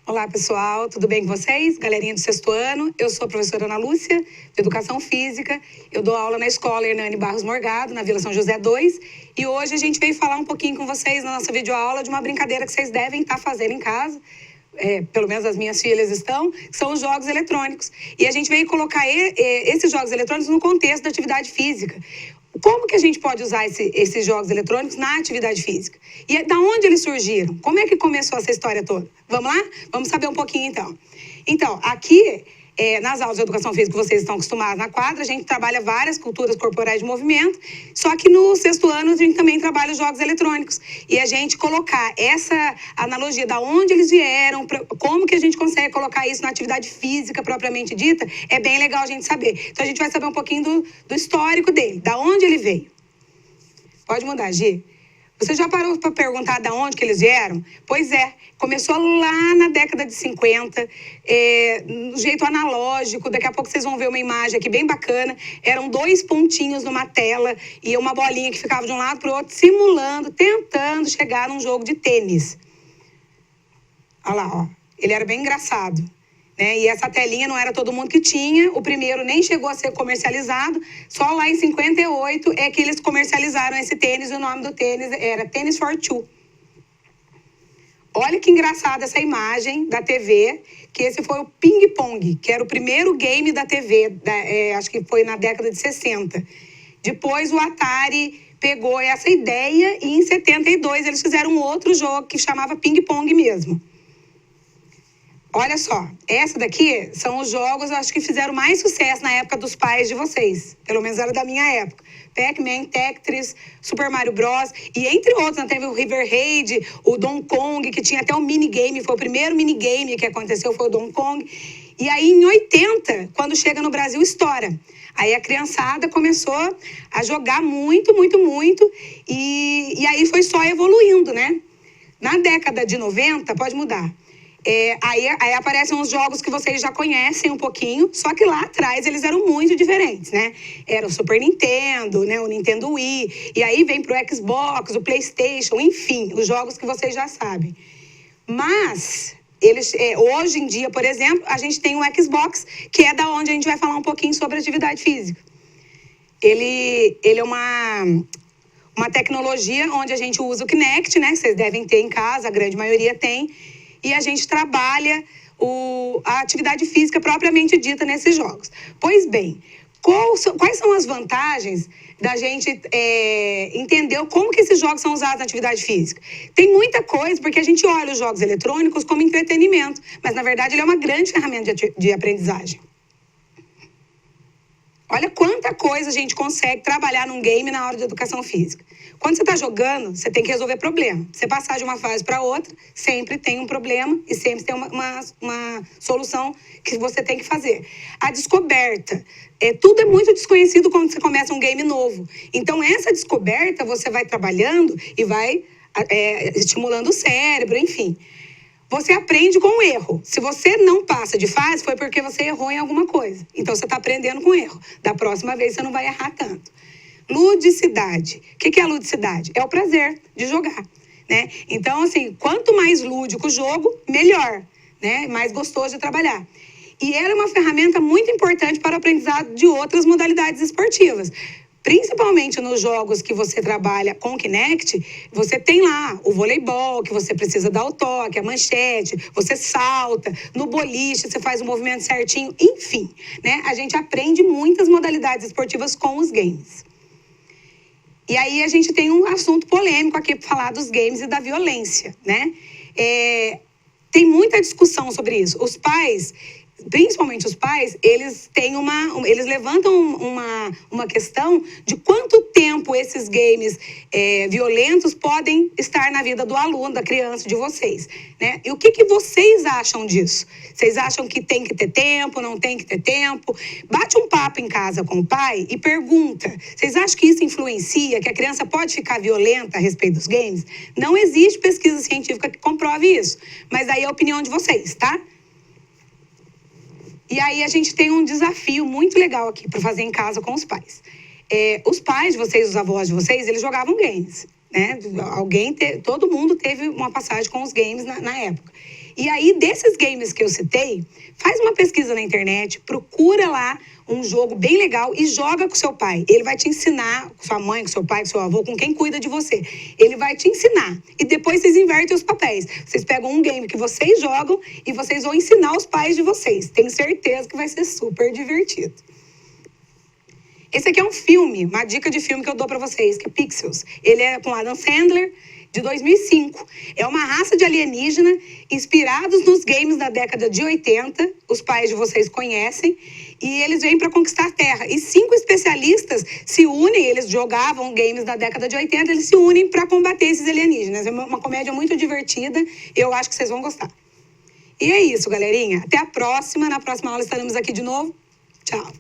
Olá, pessoal, tudo bem com vocês? Galerinha do sexto ano, eu sou a professora Ana Lúcia, de Educação Física. Eu dou aula na escola Hernani Barros Morgado, na Vila São José 2. E hoje a gente veio falar um pouquinho com vocês na nossa videoaula de uma brincadeira que vocês devem estar fazendo em casa. Pelo menos as minhas filhas estão, que são os jogos eletrônicos. E a gente veio colocar esses jogos eletrônicos no contexto da atividade física. Como que a gente pode usar esses jogos eletrônicos na atividade física? E da onde eles surgiram? Como é que começou essa história toda? Vamos lá? Vamos saber um pouquinho, então. Então, aqui, nas aulas de educação física que vocês estão acostumados na quadra, a gente trabalha várias culturas corporais de movimento, só que no sexto ano a gente também trabalha os jogos eletrônicos. E a gente colocar essa analogia da onde eles vieram, como que a gente consegue colocar isso na atividade física propriamente dita, é bem legal a gente saber. Então a gente vai saber um pouquinho do histórico dele, da onde ele veio. Pode mudar, Gi. Você já parou para perguntar de onde que eles vieram? Pois é, começou lá na década de 50, do jeito analógico. Daqui a pouco vocês vão ver uma imagem aqui bem bacana. Eram 2 pontinhos numa tela e uma bolinha que ficava de um lado para o outro, simulando, tentando chegar num jogo de tênis. Olha lá, ó. Ele era bem engraçado. E essa telinha não era todo mundo que tinha, o primeiro nem chegou a ser comercializado, só lá em 58 é que eles comercializaram esse tênis, e o nome do tênis era Tennis for Two. Olha que engraçada essa imagem da TV, que esse foi o Ping Pong, que era o primeiro game da TV, acho que foi na década de 60. Depois o Atari pegou essa ideia e em 72 eles fizeram um outro jogo que chamava Ping Pong mesmo. Olha só, essa daqui são os jogos, acho que fizeram mais sucesso na época dos pais de vocês. Pelo menos era da minha época. Pac-Man, Tetris, Super Mario Bros. E entre outros, né, teve o River Raid, o Donkey Kong, que tinha até um minigame. Foi o primeiro minigame que aconteceu, foi o Donkey Kong. E aí, em 80, quando chega no Brasil, estoura. Aí a criançada começou a jogar muito, muito, muito. E aí foi só evoluindo, né? Na década de 90, pode mudar. Aí aparecem os jogos que vocês já conhecem um pouquinho, só que lá atrás eles eram muito diferentes, né? Era o Super Nintendo, né? O Nintendo Wii, e aí vem pro Xbox, o PlayStation, enfim, os jogos que vocês já sabem. Mas hoje em dia, por exemplo, a gente tem o Xbox, que é da onde a gente vai falar um pouquinho sobre atividade física. Ele é uma tecnologia onde a gente usa o Kinect, né? Vocês devem ter em casa, a grande maioria tem. E a gente trabalha a atividade física propriamente dita nesses jogos. Pois bem, quais são as vantagens da gente entender como que esses jogos são usados na atividade física? Tem muita coisa, porque a gente olha os jogos eletrônicos como entretenimento, mas, na verdade, ele é uma grande ferramenta de aprendizagem. Olha quanta coisa a gente consegue trabalhar num game na hora de educação física. Quando você está jogando, você tem que resolver problema. Você passar de uma fase para outra, sempre tem um problema e sempre tem uma solução que você tem que fazer. A descoberta. Tudo é muito desconhecido quando você começa um game novo. Então, essa descoberta você vai trabalhando e vai estimulando o cérebro, enfim. Você aprende com o erro. Se você não passa de fase, foi porque você errou em alguma coisa. Então, você está aprendendo com o erro. Da próxima vez, você não vai errar tanto. Ludicidade. O que é a ludicidade? É o prazer de jogar, né? Então, assim, quanto mais lúdico o jogo, melhor, né? Mais gostoso de trabalhar. E ela é uma ferramenta muito importante para o aprendizado de outras modalidades esportivas. Principalmente nos jogos que você trabalha com Kinect, você tem lá o voleibol, que você precisa dar o toque, a manchete, você salta, no boliche você faz o movimento certinho, enfim, né? A gente aprende muitas modalidades esportivas com os games. E aí a gente tem um assunto polêmico aqui para falar dos games e da violência, né? Tem muita discussão sobre isso. Os pais, principalmente os pais, eles levantam uma questão de quanto tempo esses games violentos podem estar na vida do aluno, da criança, de vocês, né? E o que vocês acham disso? Vocês acham que tem que ter tempo, não tem que ter tempo? Bate um papo em casa com o pai e pergunta, vocês acham que isso influencia, que a criança pode ficar violenta a respeito dos games? Não existe pesquisa científica que comprove isso, mas aí é a opinião de vocês, tá? E aí a gente tem um desafio muito legal aqui para fazer em casa com os pais. Os pais de vocês, os avós de vocês, eles jogavam games. né? Todo mundo teve uma passagem com os games na época. E aí, desses games que eu citei, faz uma pesquisa na internet, procura lá um jogo bem legal e joga com seu pai. Ele vai te ensinar, com sua mãe, com seu pai, com seu avô, com quem cuida de você. Ele vai te ensinar. E depois vocês invertem os papéis. Vocês pegam um game que vocês jogam e vocês vão ensinar os pais de vocês. Tenho certeza que vai ser super divertido. Esse aqui é um filme, uma dica de filme que eu dou pra vocês, que é Pixels. Ele é com Adam Sandler, de 2005. É uma raça de alienígena inspirados nos games da década de 80. Os pais de vocês conhecem. E eles vêm para conquistar a Terra. E 5 especialistas se unem, eles jogavam games da década de 80, eles se unem para combater esses alienígenas. É uma comédia muito divertida e eu acho que vocês vão gostar. E é isso, galerinha. Até a próxima. Na próxima aula estaremos aqui de novo. Tchau.